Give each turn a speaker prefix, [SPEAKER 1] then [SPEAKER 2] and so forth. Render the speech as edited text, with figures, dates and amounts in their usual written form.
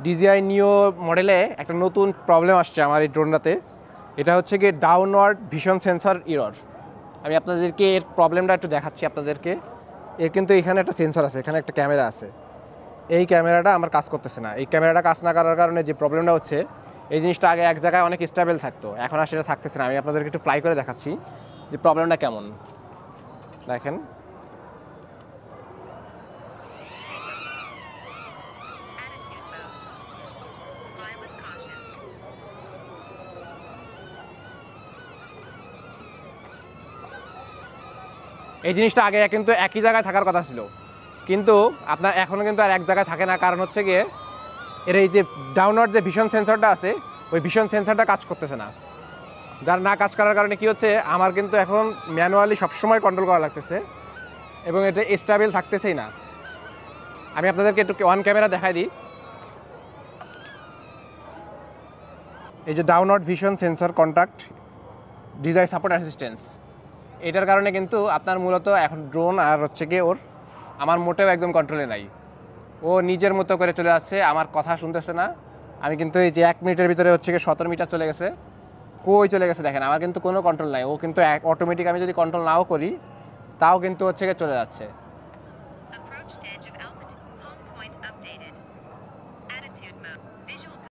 [SPEAKER 1] DJI নিও মডেলে একটা নতুন প্রবলেম আসছে আমার এই ড্রোনটাতে। এটা হচ্ছে গিয়ে ডাউনওয়ার্ড ভিশন সেন্সর ইরর। আমি আপনাদেরকে এর প্রবলেমটা একটু দেখাচ্ছি আপনাদেরকে। এর কিন্তু এখানে একটা সেন্সর আছে, এখানে একটা ক্যামেরা আছে। এই ক্যামেরাটা আমার কাজ করতেছে না। এই ক্যামেরাটা কাজ না করার কারণে যে প্রবলেমটা হচ্ছে, এই জিনিসটা আগে এক জায়গায় অনেক স্টেবল থাকতো, এখন আর সেটা থাকতেছে না। আমি আপনাদেরকে একটু ফ্লাই করে দেখাচ্ছি যে প্রবলেমটা কেমন। দেখেন, এই জিনিসটা আগে কিন্তু একই জায়গায় থাকার কথা ছিল, কিন্তু আপনার এখনও কিন্তু আর এক জায়গায় থাকে না। কারণ হচ্ছে গিয়ে এর এই যে ডাউনওয়ার্ড যে ভিশন সেন্সরটা আছে, ওই ভিশন সেন্সরটা কাজ করতেছে না। যার না কাজ করার কারণে কি হচ্ছে, আমার কিন্তু এখন ম্যানুয়ালি সবসময় কন্ট্রোল করা লাগতেছে এবং এটা স্টেবল থাকতেছেই না। আমি আপনাদেরকে একটু ওয়ান ক্যামেরা দেখাই দিই। এই যে downward vision sensor contact DJI support assistance, এটার কারণে কিন্তু আপনার মূলত এখন ড্রোন আর হচ্ছে গিয়ে আমার মোটেও একদম কন্ট্রোলে নাই। ও নিজের মতো করে চলে যাচ্ছে, আমার কথা শুনতেছে না। আমি কিন্তু এই যে 1 মিনিটের ভিতরে হচ্ছে গিয়ে 17 মিটার চলে গেছে, কই চলে গেছে দেখেন। আমার কিন্তু কোনো কন্ট্রোল নাই, ও কিন্তু অটোমেটিক আমি যদি কন্ট্রোল নাও করি তাও কিন্তু হচ্ছে গিয়ে চলে যাচ্ছে।